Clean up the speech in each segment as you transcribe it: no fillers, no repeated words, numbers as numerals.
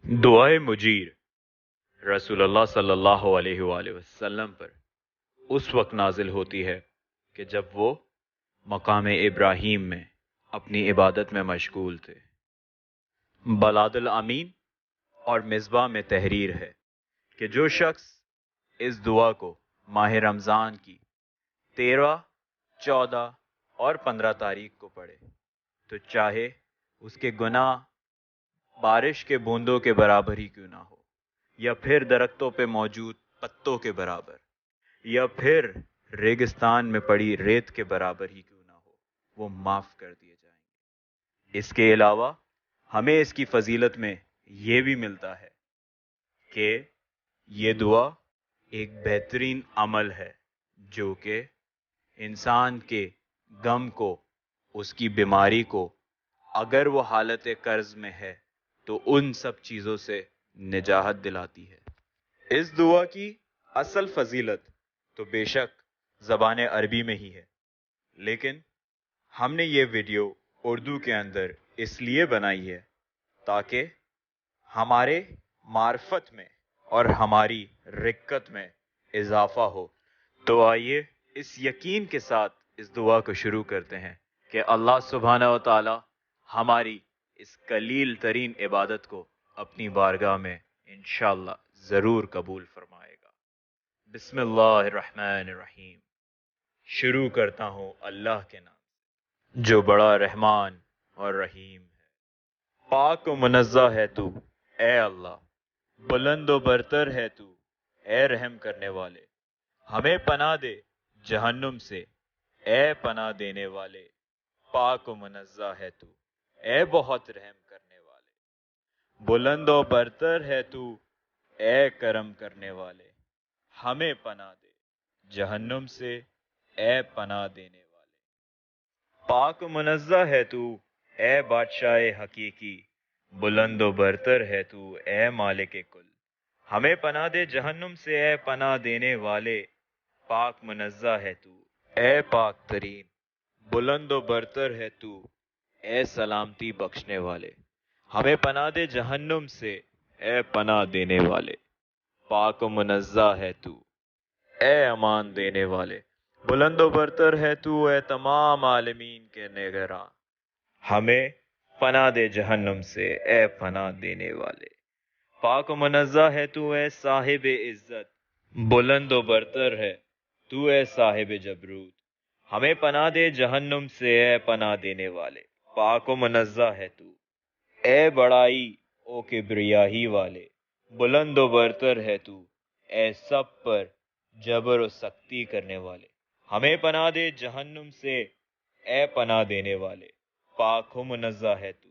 دعائے مجیر رسول اللہ صلی اللہ علیہ وآلہ وسلم پر اس وقت نازل ہوتی ہے کہ جب وہ مقام ابراہیم میں اپنی عبادت میں مشغول تھے۔ بلاد الامین اور مصباح میں تحریر ہے کہ جو شخص اس دعا کو ماہ رمضان کی 13، 14 اور 15 تاریخ کو پڑھے تو چاہے اس کے گناہ بارش کے بوندوں کے برابر ہی کیوں نہ ہو، یا پھر درختوں پہ موجود پتوں کے برابر، یا پھر ریگستان میں پڑی ریت کے برابر ہی کیوں نہ ہو، وہ معاف کر دیے جائیں گے۔ اس کے علاوہ ہمیں اس کی فضیلت میں یہ بھی ملتا ہے کہ یہ دعا ایک بہترین عمل ہے جو کہ انسان کے غم کو، اس کی بیماری کو، اگر وہ حالت قرض میں ہے تو ان سب چیزوں سے نجات دلاتی ہے۔ اس دعا کی اصل فضیلت تو بے شک زبان عربی میں ہی ہے، لیکن ہم نے یہ ویڈیو اردو کے اندر اس لیے بنائی ہے تاکہ ہمارے معرفت میں اور ہماری رقت میں اضافہ ہو۔ تو آئیے اس یقین کے ساتھ اس دعا کو شروع کرتے ہیں کہ اللہ سبحانہ و تعالی ہماری اس قلیل ترین عبادت کو اپنی بارگاہ میں انشاءاللہ ضرور قبول فرمائے گا۔ بسم اللہ الرحمن الرحیم۔ شروع کرتا ہوں اللہ کے نام جو بڑا رحمان اور رحیم ہے۔ پاک و منزہ ہے تو اے اللہ، بلند و برتر ہے تو اے رحم کرنے والے۔ ہمیں پناہ دے جہنم سے اے پناہ دینے والے۔ پاک و منزہ ہے تو اے بہت رحم کرنے والے۔ بلند و برتر ہے تو اے کرم کرنے والے۔ ہمیں پناہ دے جہنم سے اے پناہ دینے والے۔ پاک و منزہ ہے تو اے بادشاہ حقیقی۔ بلند و برتر ہے تو اے مالک کل۔ ہمیں پناہ دے جہنم سے اے پناہ دینے والے۔ پاک منزہ ہے تو اے پاک ترین۔ بلند و برتر ہے تو اے سلامتی بخشنے والے۔ ہمیں پناہ دے جہنم سے اے پناہ دینے والے۔ پاک و منزہ ہے تو اے امان دینے والے۔ بلند و برتر ہے تو اے تمام عالمین کے نگراں۔ ہمیں پناہ دے جہنم سے اے پناہ دینے والے۔ پاک و منزہ ہے تو اے صاحب عزت۔ بلند و برتر ہے تو اے صاحب جبروت۔ ہمیں پناہ دے جہنم سے اے پناہ دینے والے۔ پاک و منزہ ہے تو اے بڑائی او کبریائی والے۔ بلند و برتر ہے تو اے سب پر جبر و سختی کرنے والے۔ ہمیں پناہ دے جہنم سے اے پناہ دینے والے۔ پاک و منزہ ہے تو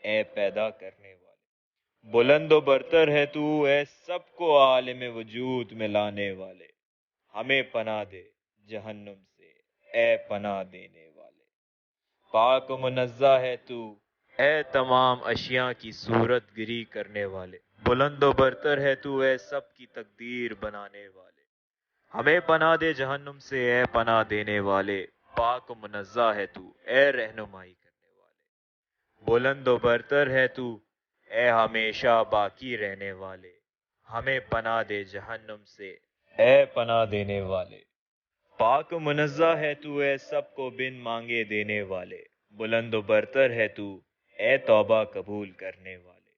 اے پیدا کرنے والے۔ بلند و برتر ہے تو اے سب کو عالم وجود میں لانے والے۔ ہمیں پناہ دے جہنم سے اے پناہ دینے والے۔ پاک و منزہ ہے تو اے تمام اشیاء کی صورت گری کرنے والے۔ بلند و برتر ہے تو اے سب کی تقدیر بنانے والے۔ ہمیں پناہ دے جہنم سے اے پناہ دینے والے۔ پاک و منزہ ہے تو اے رہنمائی کرنے والے۔ بلند و برتر ہے تو اے ہمیشہ باقی رہنے والے۔ ہمیں پناہ دے جہنم سے اے پناہ دینے والے۔ پاک و منزہ ہے تو اے سب کو بن مانگے دینے والے۔ بلند و برتر ہے تو اے توبہ قبول کرنے والے۔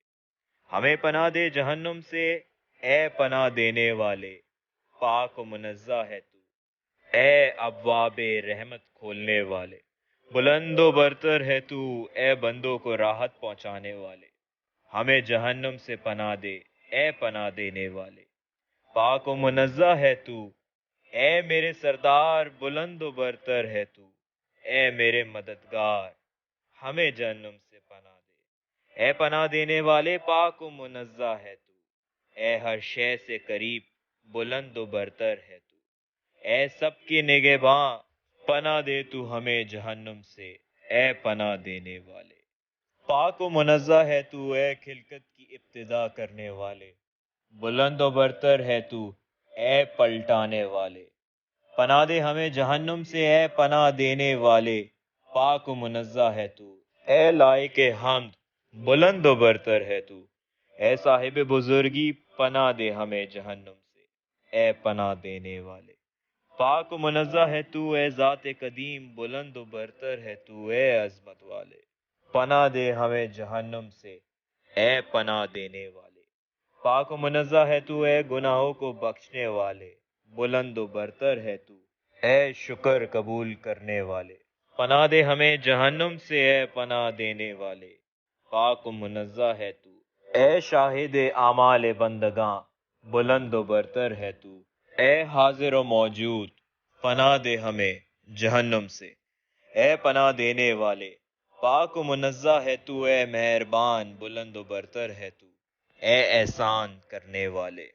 ہمیں پناہ دے جہنم سے اے پناہ دینے والے۔ پاک و منزہ ہے تو اے ابواب رحمت کھولنے والے۔ بلند و برتر ہے تو اے بندوں کو راحت پہنچانے والے۔ ہمیں جہنم سے پناہ دے اے پناہ دینے والے۔ پاک و منزہ ہے تو اے میرے سردار۔ بلند و برتر ہے تو اے میرے مددگار۔ ہمیں جہنم سے پناہ دے اے پناہ دینے والے۔ پاک و منزہ ہے تو اے ہر شے سے قریب۔ بلند و برتر ہے تو اے سب کی نگہباں۔ پناہ دے تو ہمیں جہنم سے اے پناہ دینے والے۔ پاک و منزہ ہے تو اے خلقت کی ابتدا کرنے والے۔ بلند و برتر ہے تو اے پلٹانے والے۔ پناہ دے ہمیں جہنم سے اے پناہ دینے والے۔ پاک و منزہ ہے تو اے لائق حمد۔ بلند و برتر ہے تو اے صاحب بزرگی پناہ دے ہمیں جہنم سے، اے پناہ دینے والے۔ پاک و منزہ ہے تو اے ذات قدیم، بلند و برتر ہے تو اے عظمت والے۔ پناہ دے ہمیں جہنم سے، اے پناہ دینے والے۔ پاک و منزہ ہے تو اے گناہوں کو بخشنے والے، بلند و برتر ہے تو اے شکر قبول کرنے والے۔ پناہ دے ہمیں جہنم سے، اے پناہ دینے والے۔ پاک و منزہ ہے تو اے شاہد اعمال بندگاں، بلند و برتر ہے تو اے حاضر و موجود۔ پناہ دے ہمیں جہنم سے، اے پناہ دینے والے۔ پاک و منزہ ہے تو اے مہربان، بلند و برتر ہے تو اے احسان کرنے والے۔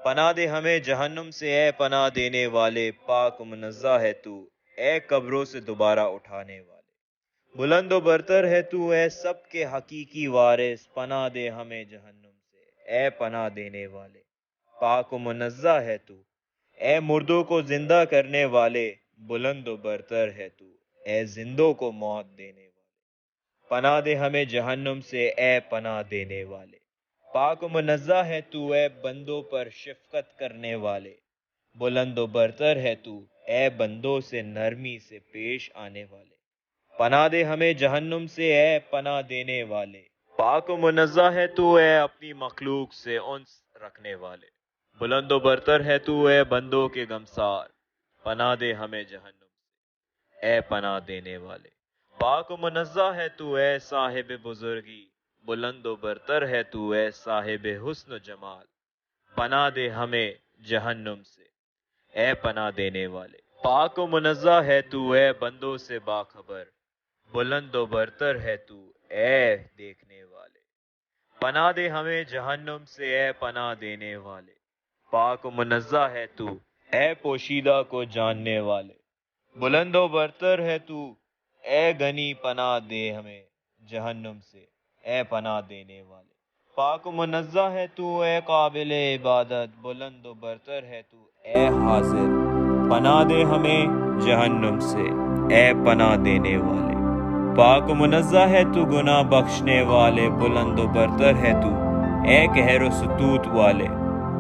پناہ دے ہمیں جہنم سے، اے پناہ دینے والے۔ پاک و منزہ ہے تو اے قبروں سے دوبارہ اٹھانے والے، بلند و برتر ہے تو اے سب کے حقیقی وارث۔ پناہ دے ہمیں جہنم سے، اے پناہ دینے والے۔ پاک و منزہ ہے تو اے مردوں کو زندہ کرنے والے، بلند و برتر ہے تو اے زندوں کو موت دینے والے۔ پناہ دے ہمیں جہنم سے، اے پناہ دینے والے۔ پاک و منزہ ہے تو اے بندوں پر شفقت کرنے والے، بلند و برتر ہے تو اے بندوں سے نرمی سے پیش آنے والے۔ پناہ دے ہمیں جہنم سے، اے پناہ دینے والے۔ پاک و منزہ ہے تو اے اپنی مخلوق سے انس رکھنے والے، بلند و برتر ہے تو اے بندوں کے غمسار۔ پناہ دے ہمیں جہنم سے، اے پناہ دینے والے۔ پاک و منزہ ہے تو اے صاحب بزرگی، بلند و برتر ہے تو اے صاحب حسن و جمال۔ پناہ دے ہمیں جہنم سے، اے پناہ دینے والے۔ پاک و منزہ ہے تو اے بندوں سے باخبر، بلند و برتر ہے تو اے دیکھنے والے۔ پناہ دے ہمیں جہنم سے، اے پناہ دینے والے۔ پاک و منزہ ہے تو اے پوشیدہ کو جاننے والے، بلند و برتر ہے تو اے غنی۔ پناہ دے ہمیں جہنم سے، اے پناہ دینے والے۔ پاک و منزہ ہے تو اے قابل عبادت، بلند و برتر ہے تو اے حاضر۔ پناہ دے ہمیں جہنم سے، اے پناہ دینے والے۔ پاک و منزہ ہے تو گناہ بخشنے والے، بلند و برتر ہے تو اے قہر و ستوت والے۔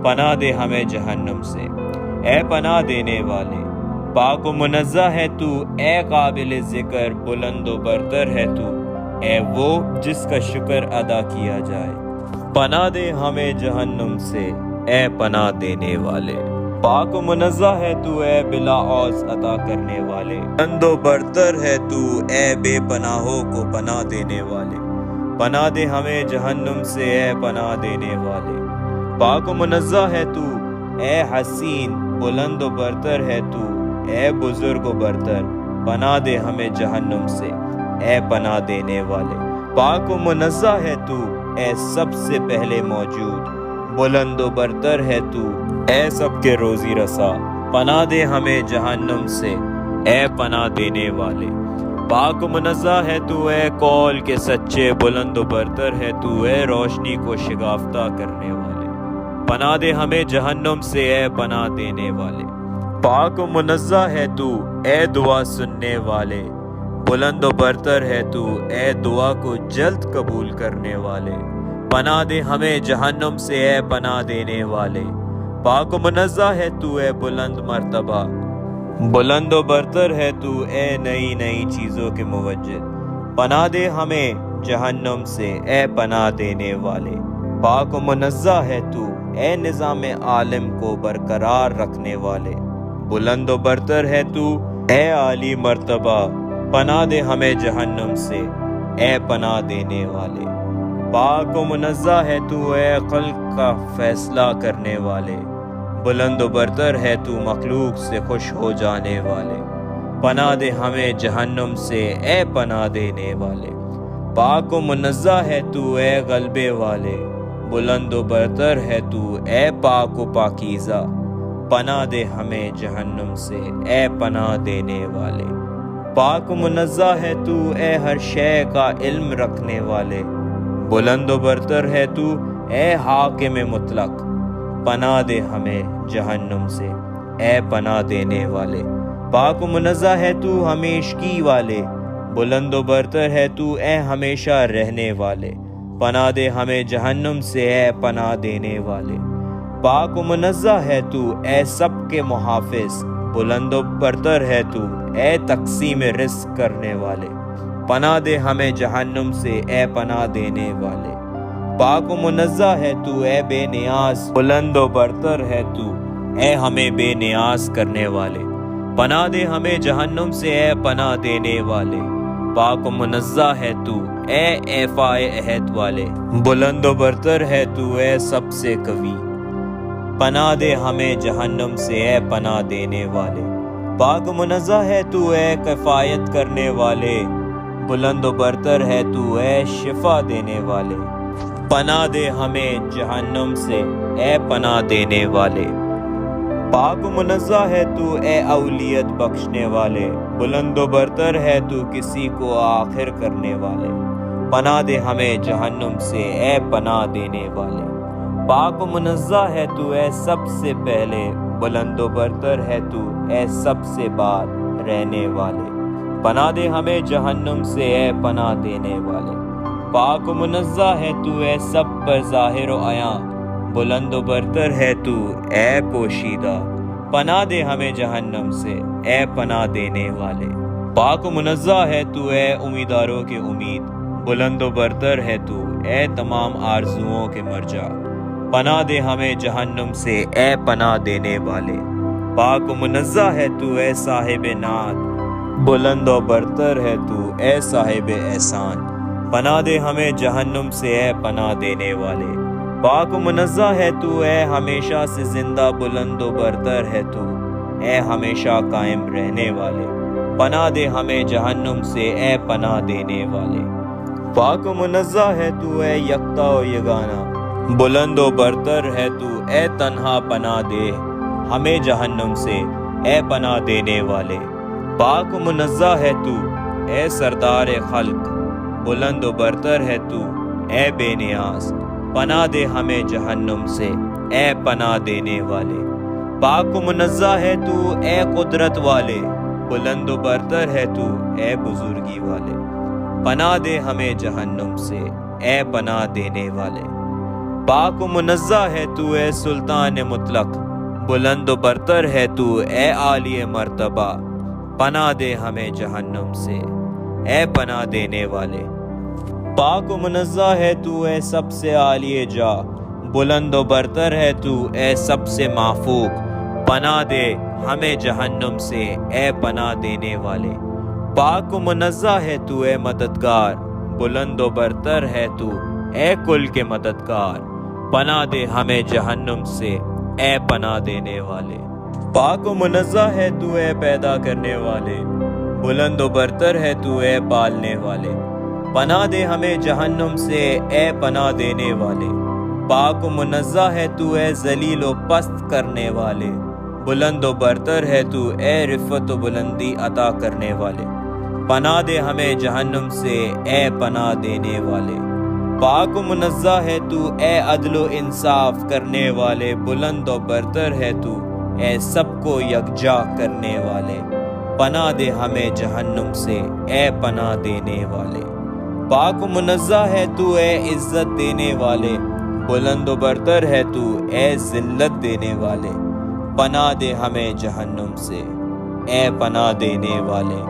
پناہ دے ہمیں جہنم سے، اے پناہ دینے والے۔ پاک و منزہ ہے تو اے قابل ذکر، بلند و برتر ہے تو اے وہ جس کا شکر ادا کیا جائے۔ پناہ دے ہمیں جہنم سے، اے پناہ دینے والے۔ پاک و منزہ ہے تو اے بلا عوض عطا کرنے والے، بلند و برتر ہے تو اے بے پناہوں کو پناہ دینے والے۔ پناہ دے ہمیں جہنم سے، اے پناہ دینے والے۔ پاک و منزہ ہے تو اے حسین، بلند و برتر ہے تو اے بزرگ و برتر۔ پناہ دے ہمیں جہنم سے، اے پناہ دینے والے۔ پاک و منزہ ہے تو اے سب سے پہلے موجود، بلند و برتر ہے تو اے سب کے روزی رسا۔ پناہ دے ہمیں جہنم سے، اے پناہ دینے والے۔ پاک و منزہ ہے تو اے قول کے سچے، بلند و برتر ہے تو اے روشنی کو شگافتہ کرنے والے۔ پناہ دے ہمیں جہنم سے، اے پناہ دینے والے۔ پاک و منزہ ہے تو اے دعا سننے والے، بلند و برتر ہے تو اے دعا کو جلد قبول کرنے والے۔ پناہ دے ہمیں جہنم سے، اے پناہ دینے والے۔ پاک و منزہ ہے تو اے بلند مرتبہ، بلند و برتر ہے تو اے نئی نئی چیزوں کے موجد۔ پناہ دے ہمیں جہنم سے، اے پناہ دینے والے۔ پاک و منزہ ہے تو اے نظام عالم کو برقرار رکھنے والے، بلند و برتر ہے تو اے عالی مرتبہ۔ پناہ دے ہمیں جہنم سے، اے پناہ دینے والے۔ پاک و منزہ ہے تو اے خلق کا فیصلہ کرنے والے، بلند و برتر ہے تو مخلوق سے خوش ہو جانے والے۔ پناہ دے ہمیں جہنم سے، اے پناہ دینے والے۔ پاک و منزہ ہے تو اے غلبے والے، بلند و برتر ہے تو اے پاک و پاکیزہ۔ پناہ دے ہمیں جہنم سے، اے پناہ دینے والے۔ پاک و منزہ ہے تو اے ہر شے کا علم رکھنے والے، بلند و برتر ہے تو اے حاکم مطلق۔ پناہ دے ہمیں جہنم سے، اے پناہ دینے والے۔ پاک و منزہ ہے تو ہمیشگی والے، بلند و برتر ہے تو اے ہمیشہ رہنے والے۔ پناہ دے ہمیں جہنم سے اے پناہ دینے والے۔ پاک و منزہ ہے تو اے سب کے محافظ، بلند و برتر ہے تو اے تقسیم رزق کرنے والے۔ پناہ دے ہمیں جہنم سے اے پناہ دینے والے۔ پاک و منزہ ہے تو اے بے نیاز، بلند و برتر ہے تو اے ہمیں بے نیاز کرنے والے۔ پناہ دے ہمیں جہنم سے اے پناہ دینے والے۔ پاک و منزہ ہے تو اے ایفائے عہد والے، بلند و برتر ہے تو اے سب سے قوی۔ پناہ دے ہمیں جہنم سے اے پناہ دینے والے۔ پاک و منزہ ہے تو اے کفایت کرنے والے، بلند و برتر ہے تو اے شفا دینے والے۔ پناہ دے ہمیں جہنم سے اے پناہ دینے والے۔ پاک و منزہ ہے تو اے اولیت بخشنے والے، بلند و برتر ہے تو کسی کو آخر کرنے والے۔ پناہ دے ہمیں جہنم سے اے پناہ دینے والے۔ پاک و منزہ ہے تو اے سب سے پہلے، بلند و برتر ہے تو اے سب سے بعد رہنے والے۔ پناہ دے ہمیں جہنم سے اے پناہ دینے والے۔ پاک و منزہ ہے تو اے سب پر ظاہر و عیاں، بلند و برتر ہے تو اے پوشیدہ۔ پناہ دے ہمیں جہنم سے اے پناہ دینے والے۔ پاک و منزہ ہے تو اے امیداروں کے امید، بلند و برتر ہے تو اے تمام آرزوؤں کے مرجع۔ پناہ دے ہمیں جہنم سے اے پناہ دینے والے۔ پاک و منزہ ہے تو اے صاحب نعت، بلند و برتر ہے تو اے صاحب احسان۔ پناہ دے ہمیں جہنم سے اے پناہ دینے والے۔ پاک و منزہ ہے تو اے ہمیشہ سے زندہ، بلند و برتر ہے تو اے ہمیشہ قائم رہنے والے۔ پناہ دے ہمیں جہنم سے اے پناہ دینے والے۔ پاک و منزہ ہے تو اے یکتا و یگانہ، بلند و برتر ہے تو اے تنہا۔ پناہ دے ہمیں جہنم سے اے پناہ دینے والے۔ پاک و منزہ ہے تو اے سردار خلق، بلند و برتر ہے تو اے بے نیاز۔ پناہ دے ہمیں جہنم سے اے پناہ دینے والے۔ پاک و منزہ ہے تو اے قدرت والے، بلند و برتر ہے تو اے بزرگی والے۔ پناہ دے ہمیں جہنم سے اے پناہ دینے والے۔ پاک و منزہ ہے تو اے سلطان مطلق، بلند و برتر ہے تو اے عالی مرتبہ۔ پناہ دے ہمیں جہنم سے اے پناہ دینے والے۔ پاک و منزہ ہے تو اے سب سے عالی جا، بلند و برتر ہے تو اے سب سے مافوق۔ پناہ دے ہمیں جہنم سے اے پناہ دینے والے۔ پاک و منزہ ہے تو اے مددگار، بلند و برتر ہے تو اے کل کے مددگار۔ پناہ دے ہمیں جہنم سے اے پناہ دینے والے۔ پاک و منزہ ہے تو اے پیدا کرنے والے، بلند و برتر ہے تو اے پالنے والے۔ پناہ دے ہمیں جہنم سے اے پناہ دینے والے۔ پاک و منزہ ہے تو اے ذلیل و پست کرنے والے، بلند و برتر ہے تو اے رفعت و بلندی عطا کرنے والے۔ پناہ دے ہمیں جہنم سے اے پناہ دینے والے۔ پاک و منزہ ہے تو اے عدل و انصاف کرنے والے، بلند و برتر ہے تو اے سب کو یکجا کرنے والے۔ پناہ دے ہمیں جہنم سے اے پناہ دینے والے۔ پاک و منزہ ہے تو اے عزت دینے والے، بلند و برتر ہے تو اے ذلت دینے والے۔ پناہ دے ہمیں جہنم سے اے پناہ دینے والے۔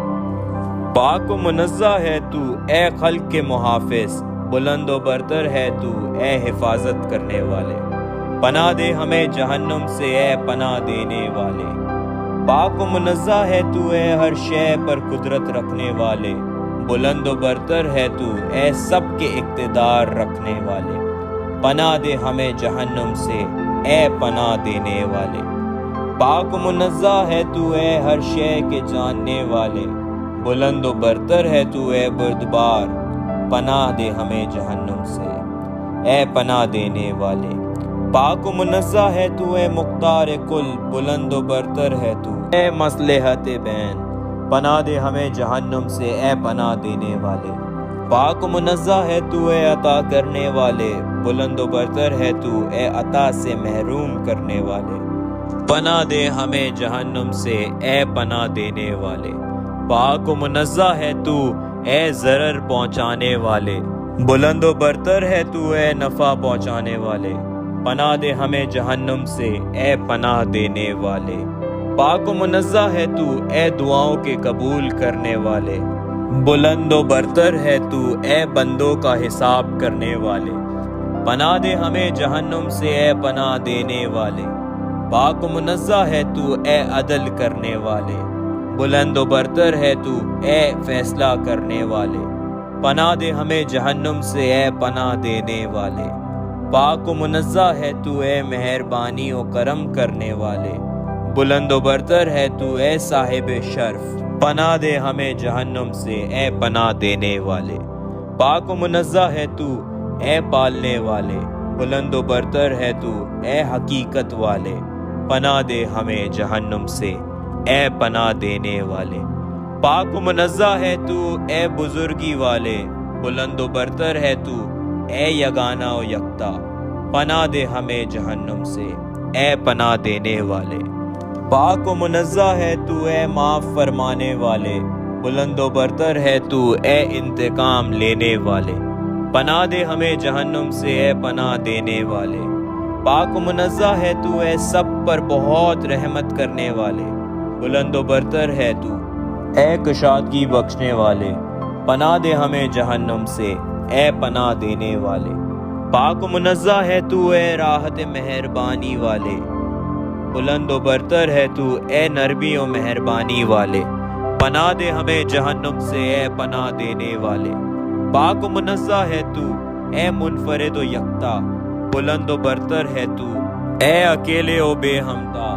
پاک و منزہ ہے تو اے خلق کے محافظ، بلند و برتر ہے تو اے حفاظت کرنے والے۔ پناہ دے ہمیں جہنم سے اے پناہ دینے والے۔ پاک و منزہ ہے تو اے ہر شے پر قدرت رکھنے والے، بلند و برتر ہے تو اے سب کے اقتدار رکھنے والے۔ پناہ دے ہمیں جہنم سے اے پناہ دینے والے۔ پاک و منزہ ہے تو اے ہر شے کے جاننے والے، بلند و برتر ہے تو اے بردبار۔ پناہ دے ہمیں جہنم سے اے پناہ دینے والے۔ پاک و منزہ ہے تو اے مختار کل، بلند و برتر ہے تو اے مصلحت بین۔ پناہ دے ہمیں جہنم سے اے پناہ دینے والے۔ پاک و منزہ ہے تو اے عطا کرنے والے، بلند و برتر ہے تو اے عطا سے محروم کرنے والے۔ پناہ دے ہمیں جہنم سے اے پناہ دینے والے۔ پاک و منزہ ہے تو اے ضرر پہنچانے والے، بلند و برتر ہے تو اے نفع پہنچانے والے، پناہ دے ہمیں جہنم سے اے پناہ دینے والے۔ پاک و منزہ ہے تو اے دعاؤں کے قبول کرنے والے، بلند و برتر ہے تو اے بندوں کا حساب کرنے والے، پناہ دے ہمیں جہنم سے اے پناہ دینے والے۔ پاک و منزہ ہے تو اے عدل کرنے والے، بلند و برتر ہے تو اے فیصلہ کرنے والے، پناہ دے ہمیں جہنم سے اے پناہ دینے والے۔ پاک و منزہ ہے تو اے مہربانی و کرم کرنے والے، بلند و برتر ہے تو اے صاحب شرف، پناہ دے ہمیں جہنم سے اے پناہ دینے والے۔ پاک و منزہ ہے تو اے پالنے والے، بلند و برتر ہے تو اے حقیقت والے، پناہ دے ہمیں جہنم سے اے پناہ دینے والے۔ پاک و منزہ ہے تو اے بزرگی والے، بلند و برتر ہے تو اے یگانہ و یکتا، پناہ دے ہمیں جہنم سے اے پناہ دینے والے۔ پاک و منزہ ہے تو اے معاف فرمانے والے، بلند و برتر ہے تو اے انتقام لینے والے، پناہ دے ہمیں جہنم سے اے پناہ دینے والے۔ پاک و منزہ ہے تو اے سب پر بہت رحمت کرنے والے، بلند و برتر ہے تو اے کشادگی بخشنے والے، پناہ دے ہمیں جہنم سے اے پناہ دینے والے۔ پاک و منزہ ہے تو اے راحت مہربانی والے، بلند و برتر ہے تو اے نرمی و مہربانی والے، پناہ دے ہمیں جہنم سے اے پناہ دینے والے۔ پاک و منزہ ہے تو اے منفرد و یکتا، بلند و برتر ہے تو اے اکیلے و بے ہمتا،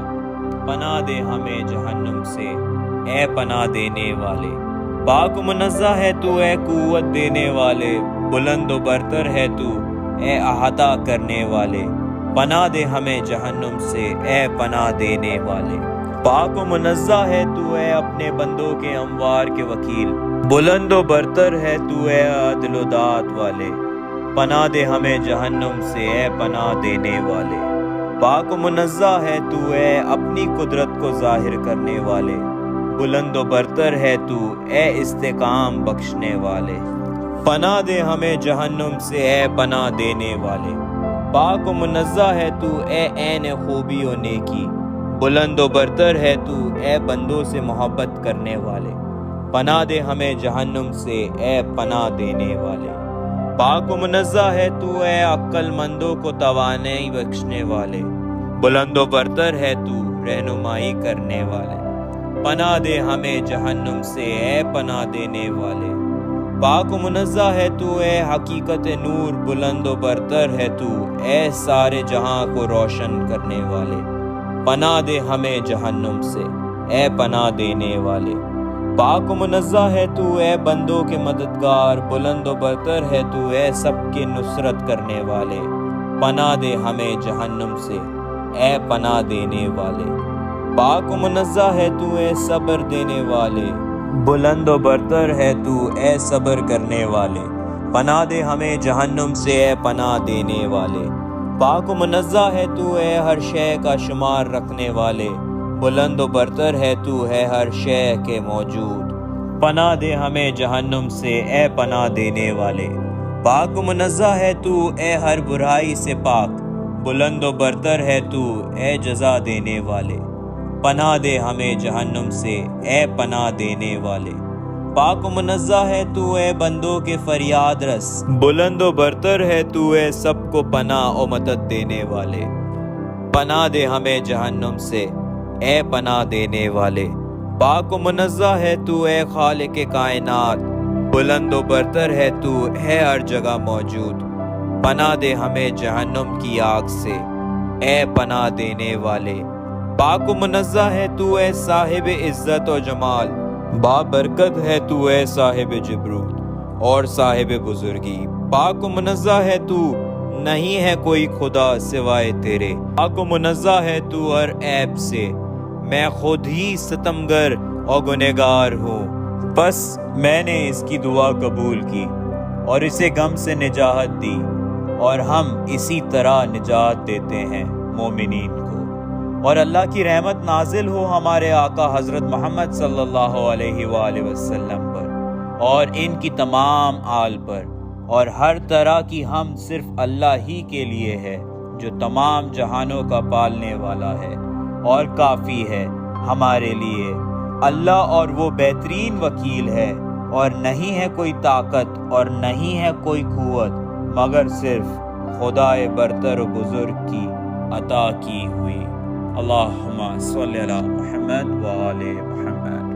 پناہ دے ہمیں جہنم سے اے پناہ دینے والے۔ پاک و منزہ ہے تو اے قوت دینے والے، بلند و برتر ہے تو اے احاطہ کرنے والے، پناہ دے ہمیں جہنم سے اے پناہ دینے والے۔ پاک و منزہ ہے تو اے اپنے بندوں کے اموار کے وکیل، بلند و برتر ہے تو اے عدل و داد والے، پناہ دے ہمیں جہنم سے اے پناہ دینے والے۔ پاک و منزہ ہے تو اے اپنی قدرت کو ظاہر کرنے والے، بلند و برتر ہے تو اے استحکام بخشنے والے، پناہ دے ہمیں جہنم سے اے پناہ دینے والے۔ پاک و منزہ ہے تو اے عین خوبی و نیکی، بلند و برتر ہے تو اے بندوں سے محبت کرنے والے، پناہ دے ہمیں جہنم سے اے پناہ دینے والے۔ پاک و منزہ ہے تو اے عقل مندوں کو توانائی بخشنے والے، بلند و برتر ہے تو رہنمائی کرنے والے، پناہ دے ہمیں جہنم سے اے پناہ دینے والے۔ پاک و منزہ ہے تو اے حقیقت نور، بلند و برتر ہے تو اے سارے جہاں کو روشن کرنے والے، پناہ دے ہمیں جہنم سے اے پناہ دینے والے۔ پاک و منزہ ہے تو اے بندوں کے مددگار، بلند و برتر ہے تو اے سب کی نصرت کرنے والے، پناہ دے ہمیں جہنم سے اے پناہ دینے والے۔ پاک و منزہ ہے تو اے صبر دینے والے، بلند و برتر ہے تو اے صبر کرنے والے، پناہ دے ہمیں جہنم سے اے پناہ دینے والے۔ پاک و منزہ ہے تو اے ہر شے کا شمار رکھنے والے، بلند و برتر ہے تو ہے ہر شے کے موجود، پناہ دے ہمیں جہنم سے اے پناہ دینے والے۔ پاک و منزہ ہے تو اے ہر برائی سے پاک، بلند و برتر ہے تو اے جزا دینے والے، پناہ دے ہمیں جہنم سے اے پناہ دینے والے۔ پاک و منزہ ہے تو اے بندوں کے فریاد رس، بلند و برتر ہے تو اے سب کو پناہ و مدد دینے والے، پناہ دے ہمیں جہنم سے اے پناہ دینے والے۔ پاک و منزہ ہے تو اے خالق کائنات، بلند و برتر ہے تو ہے ہر جگہ موجود، پناہ دے ہمیں جہنم کی آگ سے اے پناہ دینے والے۔ پاک و منزہ ہے تو اے صاحب عزت و جمال، بابرکت ہے تو اے صاحب جبروت اور صاحب بزرگی، پاک و منزہ ہے تو نہیں ہے کوئی خدا سوائے تیرے، پاک و منزہ ہے تو ہر عیب سے، میں خود ہی ستمگر اور گنہگار ہوں، بس میں نے اس کی دعا قبول کی اور اسے غم سے نجات دی، اور ہم اسی طرح نجات دیتے ہیں مومنین کو۔ اور اللہ کی رحمت نازل ہو ہمارے آقا حضرت محمد صلی اللہ علیہ وآلہ وسلم پر اور ان کی تمام آل پر اور ہر طرح کی حمد صرف اللہ ہی کے لیے ہے جو تمام جہانوں کا پالنے والا ہے اور کافی ہے ہمارے لیے۔ اللہ اور وہ بہترین وکیل ہے، اور نہیں ہے کوئی طاقت اور نہیں ہے کوئی قوت مگر صرف خدائے برتر و بزرگ کی عطا کی ہوئی۔ اللہم صلی علی محمد و آل محمد۔